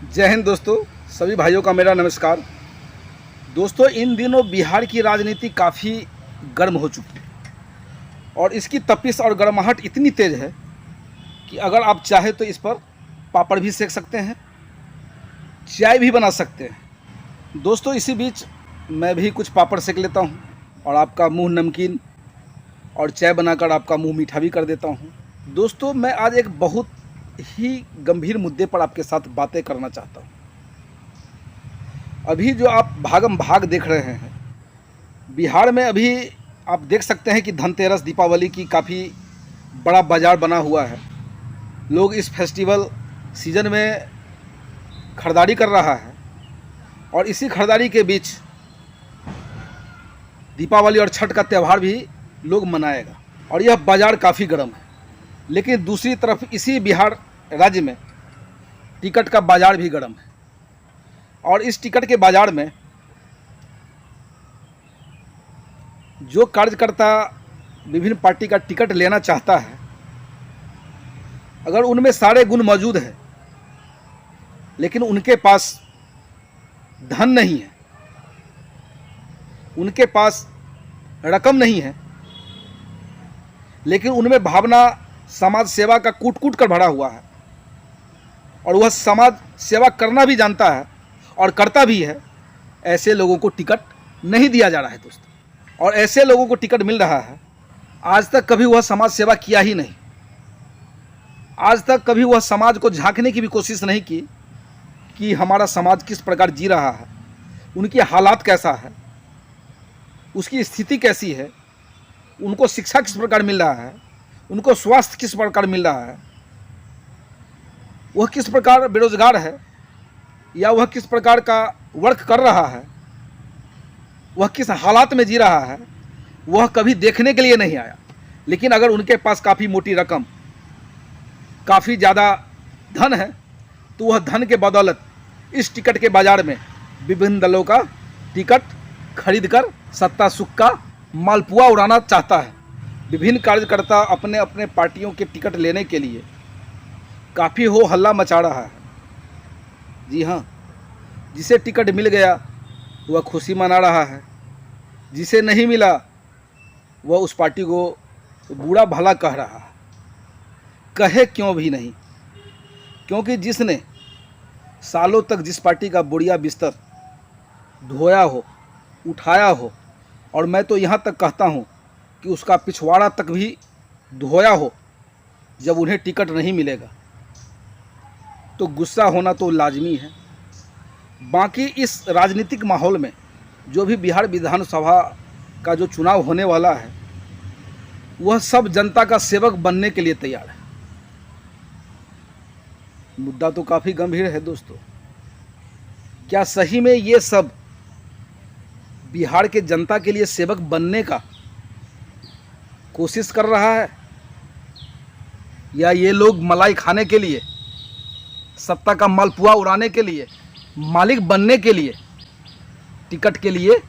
जय हिंद दोस्तों, सभी भाइयों का मेरा नमस्कार। दोस्तों, इन दिनों बिहार की राजनीति काफ़ी गर्म हो चुकी है और इसकी तपिश और गर्माहट इतनी तेज़ है कि अगर आप चाहे तो इस पर पापड़ भी सेक सकते हैं, चाय भी बना सकते हैं। दोस्तों, इसी बीच मैं भी कुछ पापड़ सेक लेता हूं और आपका मुंह नमकीन और चाय बनाकर आपका मुंह मीठा भी कर देता हूं। दोस्तों, मैं आज एक बहुत ही गंभीर मुद्दे पर आपके साथ बातें करना चाहता हूं। अभी जो आप भागम भाग देख रहे हैं बिहार में, अभी आप देख सकते हैं कि धनतेरस दीपावली की काफ़ी बड़ा बाज़ार बना हुआ है। लोग इस फेस्टिवल सीज़न में खरीदारी कर रहा है और इसी खरीदारी के बीच दीपावली और छठ का त्यौहार भी लोग मनाएगा और यह बाज़ार काफ़ी गर्म है। लेकिन दूसरी तरफ इसी बिहार राज्य में टिकट का बाज़ार भी गर्म है और इस टिकट के बाज़ार में जो कार्यकर्ता विभिन्न पार्टी का टिकट लेना चाहता है, अगर उनमें सारे गुण मौजूद हैं लेकिन उनके पास धन नहीं है, उनके पास रकम नहीं है, लेकिन उनमें भावना समाज सेवा का कूट कूट कर भरा हुआ है और वह समाज सेवा करना भी जानता है और करता भी है, ऐसे लोगों को टिकट नहीं दिया जा रहा है दोस्तों। और ऐसे लोगों को टिकट मिल रहा है, आज तक कभी वह समाज सेवा किया ही नहीं, आज तक कभी वह समाज को झांकने की भी कोशिश नहीं की कि हमारा समाज किस प्रकार जी रहा है, उनकी हालात कैसा है, उसकी स्थिति कैसी है, उनको शिक्षा किस प्रकार मिल रहा है, उनको स्वास्थ्य किस प्रकार मिल रहा है, वह किस प्रकार बेरोजगार है या वह किस प्रकार का वर्क कर रहा है, वह किस हालात में जी रहा है, वह कभी देखने के लिए नहीं आया। लेकिन अगर उनके पास काफ़ी मोटी रकम, काफ़ी ज़्यादा धन है, तो वह धन के बदौलत इस टिकट के बाज़ार में विभिन्न दलों का टिकट खरीद कर सत्ता सुख का मालपुआ उड़ाना चाहता है। विभिन्न कार्यकर्ता अपने अपने पार्टियों के टिकट लेने के लिए काफ़ी हो हल्ला मचा रहा है। जी हाँ, जिसे टिकट मिल गया वह खुशी मना रहा है, जिसे नहीं मिला वह उस पार्टी को बुरा भला कह रहा है। कहे क्यों भी नहीं, क्योंकि जिसने सालों तक जिस पार्टी का बुढ़िया बिस्तर धोया हो, उठाया हो, और मैं तो यहाँ तक कहता हूँ कि उसका पिछवाड़ा तक भी धोया हो, जब उन्हें टिकट नहीं मिलेगा तो गुस्सा होना तो लाजमी है। बाकी इस राजनीतिक माहौल में जो भी बिहार विधानसभा का जो चुनाव होने वाला है, वह सब जनता का सेवक बनने के लिए तैयार है। मुद्दा तो काफ़ी गंभीर है दोस्तों। क्या सही में ये सब बिहार के जनता के लिए सेवक बनने का कोशिश कर रहा है, या ये लोग मलाई खाने के लिए, सत्ता का मालपुआ उड़ाने के लिए, मालिक बनने के लिए, टिकट के लिए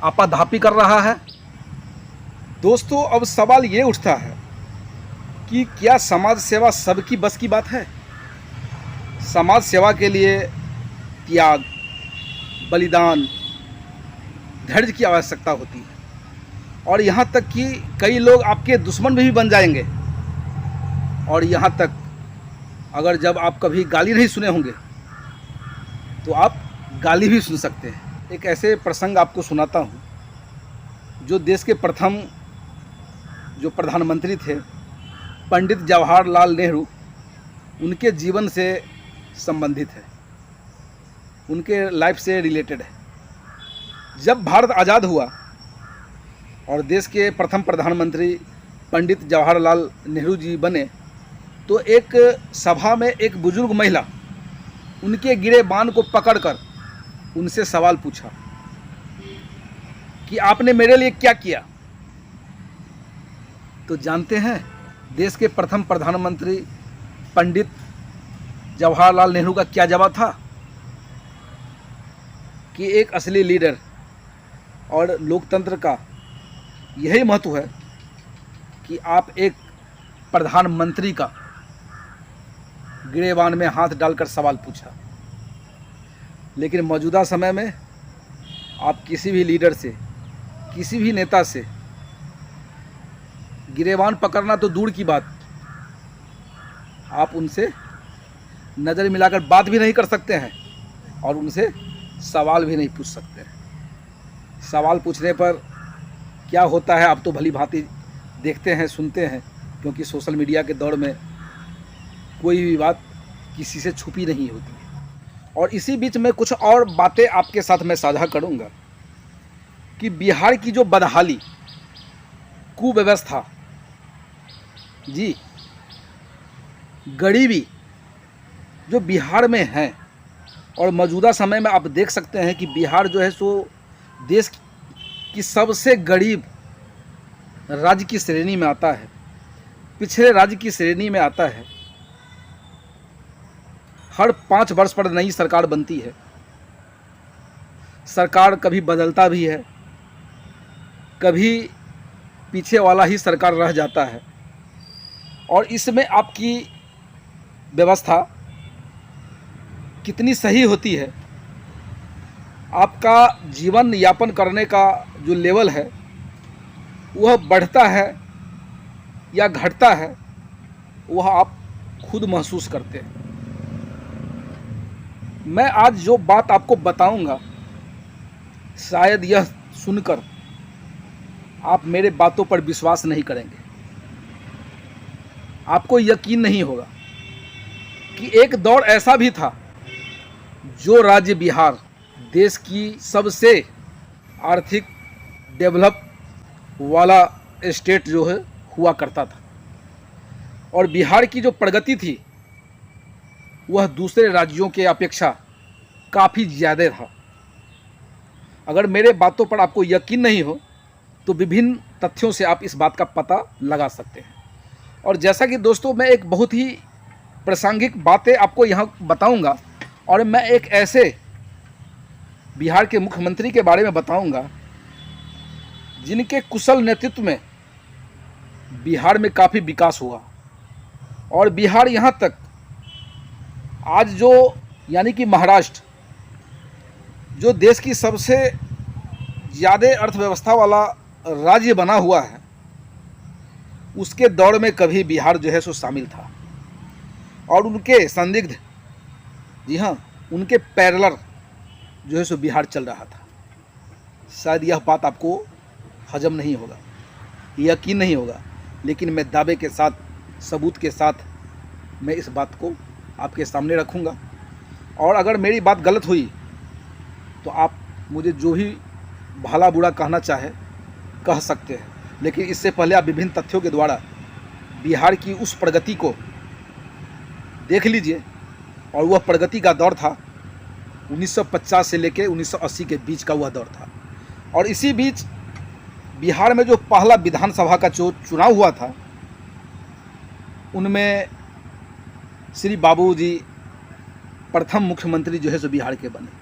आपाधापी कर रहा है? दोस्तों, अब सवाल ये उठता है कि क्या समाज सेवा सबकी बस की बात है? समाज सेवा के लिए त्याग, बलिदान, धैर्य की आवश्यकता होती है और यहाँ तक कि कई लोग आपके दुश्मन भी बन जाएंगे। और यहाँ तक अगर जब आप कभी गाली नहीं सुने होंगे तो आप गाली भी सुन सकते हैं। एक ऐसे प्रसंग आपको सुनाता हूँ, जो देश के प्रथम जो प्रधानमंत्री थे पंडित जवाहरलाल नेहरू, उनके जीवन से संबंधित है, उनके लाइफ से रिलेटेड है। जब भारत आज़ाद हुआ और देश के प्रथम प्रधानमंत्री पंडित जवाहरलाल नेहरू जी बने, तो एक सभा में एक बुजुर्ग महिला उनके गिरे बाण को पकड़कर उनसे सवाल पूछा कि आपने मेरे लिए क्या किया? तो जानते हैं देश के प्रथम प्रधानमंत्री पंडित जवाहरलाल नेहरू का क्या जवाब था? कि एक असली लीडर और लोकतंत्र का यही महत्व है कि आप एक प्रधानमंत्री का गिरेबान में हाथ डालकर सवाल पूछा। लेकिन मौजूदा समय में आप किसी भी लीडर से, किसी भी नेता से गिरेबान पकड़ना तो दूर की बात, आप उनसे नज़र मिलाकर बात भी नहीं कर सकते हैं और उनसे सवाल भी नहीं पूछ सकते हैं। सवाल पूछने पर क्या होता है आप तो भली भांति देखते हैं, सुनते हैं, क्योंकि सोशल मीडिया के दौर में कोई भी बात किसी से छुपी नहीं होती है। और इसी बीच में कुछ और बातें आपके साथ मैं साझा करूंगा कि बिहार की जो बदहाली, कुव्यवस्था, जी गरीबी जो बिहार में है, और मौजूदा समय में आप देख सकते हैं कि बिहार जो है सो देश की सबसे गरीब राज्य की श्रेणी में आता है, पिछड़े राज्य की श्रेणी में आता है। हर 5 वर्ष पर नई सरकार बनती है, सरकार कभी बदलता भी है, कभी पीछे वाला ही सरकार रह जाता है, और इसमें आपकी व्यवस्था कितनी सही होती है, आपका जीवन यापन करने का जो लेवल है वह बढ़ता है या घटता है, वह आप खुद महसूस करते हैं। मैं आज जो बात आपको बताऊंगा, शायद यह सुनकर आप मेरे बातों पर विश्वास नहीं करेंगे, आपको यकीन नहीं होगा कि एक दौर ऐसा भी था जो राज्य बिहार देश की सबसे आर्थिक डेवलप वाला स्टेट जो है हुआ करता था, और बिहार की जो प्रगति थी वह दूसरे राज्यों के अपेक्षा काफ़ी ज़्यादा था। अगर मेरे बातों पर आपको यकीन नहीं हो तो विभिन्न तथ्यों से आप इस बात का पता लगा सकते हैं। और जैसा कि दोस्तों मैं एक बहुत ही प्रासंगिक बातें आपको यहाँ बताऊंगा, और मैं एक ऐसे बिहार के मुख्यमंत्री के बारे में बताऊंगा जिनके कुशल नेतृत्व में बिहार में काफ़ी विकास हुआ, और बिहार यहाँ तक आज जो यानी कि महाराष्ट्र जो देश की सबसे ज़्यादा अर्थव्यवस्था वाला राज्य बना हुआ है, उसके दौर में कभी बिहार जो है सो शामिल था, और उनके संदिग्ध, जी हाँ, उनके पैरेलल जो है सो बिहार चल रहा था। शायद यह बात आपको हजम नहीं होगा, यकीन नहीं होगा, लेकिन मैं दावे के साथ, सबूत के साथ मैं इस बात को आपके सामने रखूँगा। और अगर मेरी बात गलत हुई तो आप मुझे जो भी भला बुरा कहना चाहे कह सकते हैं, लेकिन इससे पहले आप विभिन्न तथ्यों के द्वारा बिहार की उस प्रगति को देख लीजिए। और वह प्रगति का दौर था 1950 से लेकर 1980 के बीच का वह दौर था। और इसी बीच बिहार में जो पहला विधानसभा का जो चुनाव हुआ था, उनमें श्री बाबू जी प्रथम मुख्यमंत्री जो है सो बिहार के बने,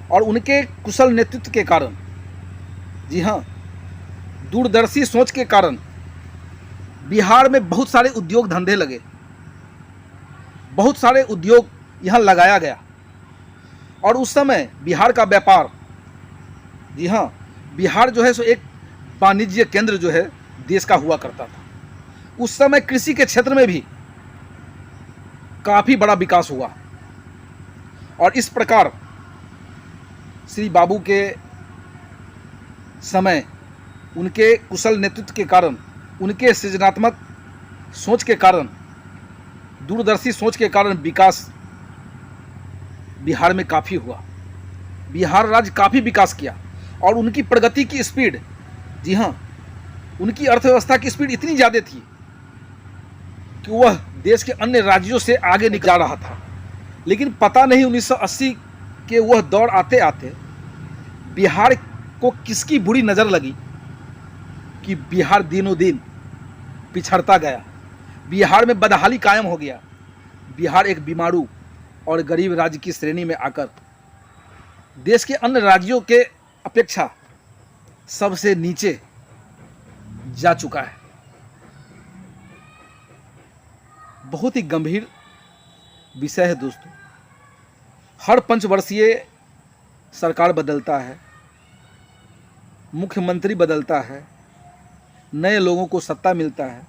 और उनके कुशल नेतृत्व के कारण, जी हाँ, दूरदर्शी सोच के कारण बिहार में बहुत सारे उद्योग धंधे लगे, बहुत सारे उद्योग यहाँ लगाया गया। और उस समय बिहार का व्यापार, जी हाँ, बिहार जो है सो एक वाणिज्य केंद्र जो है देश का हुआ करता था। उस समय कृषि के क्षेत्र में भी काफ़ी बड़ा विकास हुआ, और इस प्रकार श्री बाबू के समय उनके कुशल नेतृत्व के कारण, उनके सृजनात्मक सोच के कारण, दूरदर्शी सोच के कारण विकास बिहार में काफ़ी हुआ। बिहार राज्य काफ़ी विकास किया, और उनकी प्रगति की स्पीड, जी हाँ, उनकी अर्थव्यवस्था की स्पीड इतनी ज़्यादा थी कि वह देश के अन्य राज्यों से आगे निकल जा रहा था। लेकिन पता नहीं 1980 के वह दौर आते आते बिहार को किसकी बुरी नज़र लगी कि बिहार दिनों दिन पिछड़ता गया, बिहार में बदहाली कायम हो गया, बिहार एक बीमारू और गरीब राज्य की श्रेणी में आकर देश के अन्य राज्यों के अपेक्षा सबसे नीचे जा चुका है। बहुत ही गंभीर विषय है दोस्तों। हर पंचवर्षीय सरकार बदलता है, मुख्यमंत्री बदलता है, नए लोगों को सत्ता मिलता है,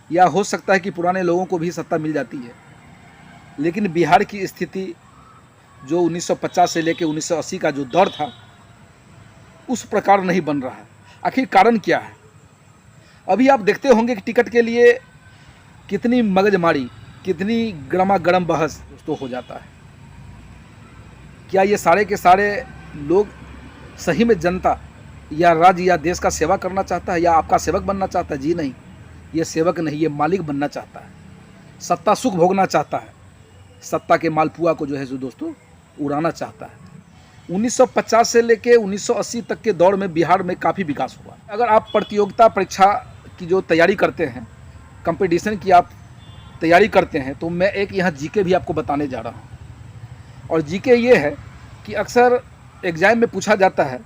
या हो सकता है कि पुराने लोगों को भी सत्ता मिल जाती है, लेकिन बिहार की स्थिति जो 1950 से लेकर 1980 का जो दौर था उस प्रकार नहीं बन रहा है। आखिर कारण क्या है? अभी आप देखते होंगे कि टिकट के लिए कितनी मगजमारी, कितनी गर्मा गर्म बहस तो हो जाता है। क्या ये सारे के सारे लोग सही में जनता या राज्य या देश का सेवा करना चाहता है, या आपका सेवक बनना चाहता है? जी नहीं, ये सेवक नहीं, ये मालिक बनना चाहता है, सत्ता सुख भोगना चाहता है, सत्ता के मालपुआ को जो है जो दोस्तों उड़ाना चाहता है। 1950 से लेके 1980 तक के दौर में बिहार में काफ़ी विकास हुआ। अगर आप प्रतियोगिता परीक्षा की जो तैयारी करते हैं, कंपटीशन की आप तैयारी करते हैं, तो मैं एक यहाँ जीके भी आपको बताने जा रहा हूँ। और जीके ये है कि अक्सर एग्जाम में पूछा जाता है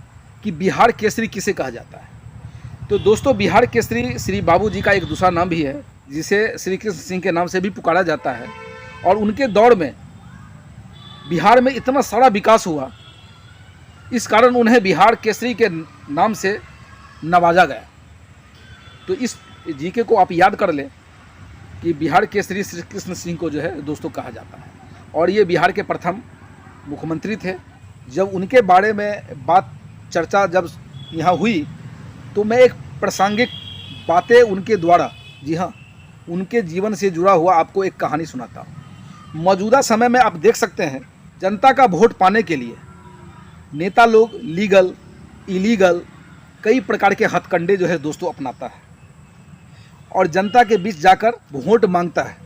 कि बिहार केसरी किसे कहा जाता है। तो दोस्तों, बिहार केसरी श्री बाबू जी का एक दूसरा नाम भी है, जिसे श्री कृष्ण सिंह के नाम से भी पुकारा जाता है। और उनके दौर में बिहार में इतना सारा विकास हुआ, इस कारण उन्हें बिहार केसरी के नाम से नवाजा गया। तो इस जीके को आप याद कर लें कि बिहार केसरी श्री कृष्ण सिंह को जो है दोस्तों कहा जाता है। और ये बिहार के प्रथम मुख्यमंत्री थे। जब उनके बारे में बात चर्चा जब यहाँ हुई, तो मैं एक प्रासंगिक बातें उनके द्वारा, जी हाँ, उनके जीवन से जुड़ा हुआ आपको एक कहानी सुनाता हूँ। मौजूदा समय में आप देख सकते हैं, जनता का वोट पाने के लिए नेता लोग लीगल, इलीगल कई प्रकार के हथकंडे जो है दोस्तों अपनाता है और जनता के बीच जाकर वोट मांगता है।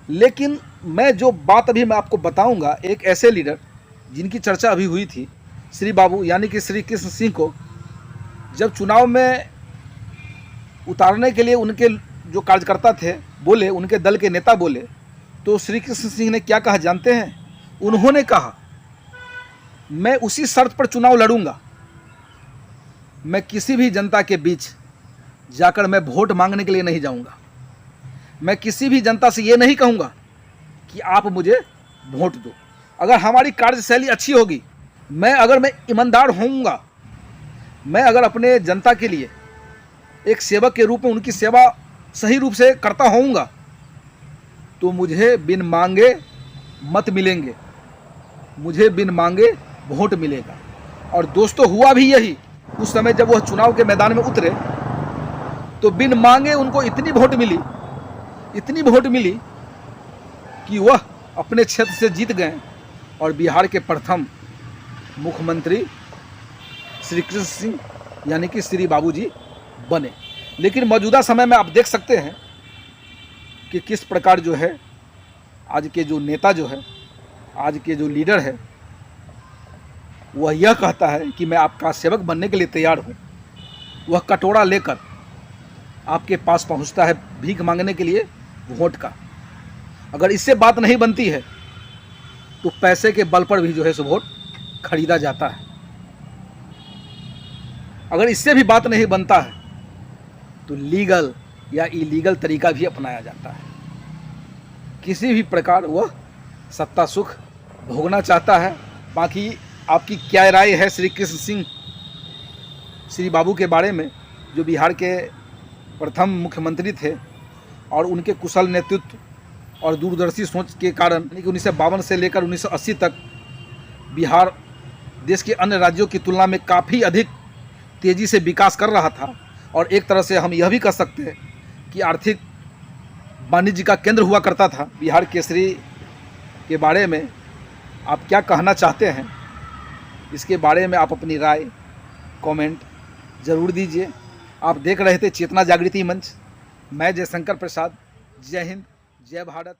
लेकिन मैं जो बात अभी मैं आपको बताऊंगा, एक ऐसे लीडर जिनकी चर्चा अभी हुई थी, श्री बाबू यानी कि श्री कृष्ण सिंह को जब चुनाव में उतारने के लिए उनके जो कार्यकर्ता थे बोले, उनके दल के नेता बोले, तो श्री कृष्ण सिंह ने क्या कहा जानते हैं? उन्होंने कहा, मैं उसी शर्त पर चुनाव लड़ूंगा, मैं किसी भी जनता के बीच जाकर मैं वोट मांगने के लिए नहीं जाऊंगा। मैं किसी भी जनता से ये नहीं कहूंगा कि आप मुझे वोट दो। अगर हमारी कार्यशैली अच्छी होगी, अगर मैं ईमानदार होऊंगा, मैं अगर अपने जनता के लिए एक सेवक के रूप में उनकी सेवा सही रूप से करता होऊंगा, तो मुझे बिन मांगे मत मिलेंगे, मुझे बिन मांगे वोट मिलेगा। और दोस्तों, हुआ भी यही। उस समय जब वह चुनाव के मैदान में उतरे, तो बिन मांगे उनको इतनी वोट मिली कि वह अपने क्षेत्र से जीत गए और बिहार के प्रथम मुख्यमंत्री श्री कृष्ण सिंह यानी कि श्री बाबू जी बने। लेकिन मौजूदा समय में आप देख सकते हैं कि किस प्रकार जो है आज के जो नेता जो है, आज के जो लीडर है, वह यह कहता है कि मैं आपका सेवक बनने के लिए तैयार हूँ। वह कटोरा लेकर आपके पास पहुँचता है भीख मांगने के लिए वोट का। अगर इससे बात नहीं बनती है तो पैसे के बल पर भी जो है सो वोट खरीदा जाता है। अगर इससे भी बात नहीं बनता है तो लीगल या इलीगल तरीका भी अपनाया जाता है। किसी भी प्रकार वह सत्ता सुख भोगना चाहता है। बाकी आपकी क्या राय है श्री कृष्ण सिंह श्री बाबू के बारे में, जो बिहार के प्रथम मुख्यमंत्री थे और उनके कुशल नेतृत्व और दूरदर्शी सोच के कारण यानी कि 1952 से लेकर 1980 तक बिहार देश के अन्य राज्यों की तुलना में काफ़ी अधिक तेज़ी से विकास कर रहा था। और एक तरह से हम यह भी कह सकते हैं कि आर्थिक वाणिज्य का केंद्र हुआ करता था। बिहार केसरी के बारे में आप क्या कहना चाहते हैं, इसके बारे में आप अपनी राय कमेंट ज़रूर दीजिए। आप देख रहे थे चेतना जागृति मंच। मैं जयशंकर प्रसाद। जय हिंद, जय भारत।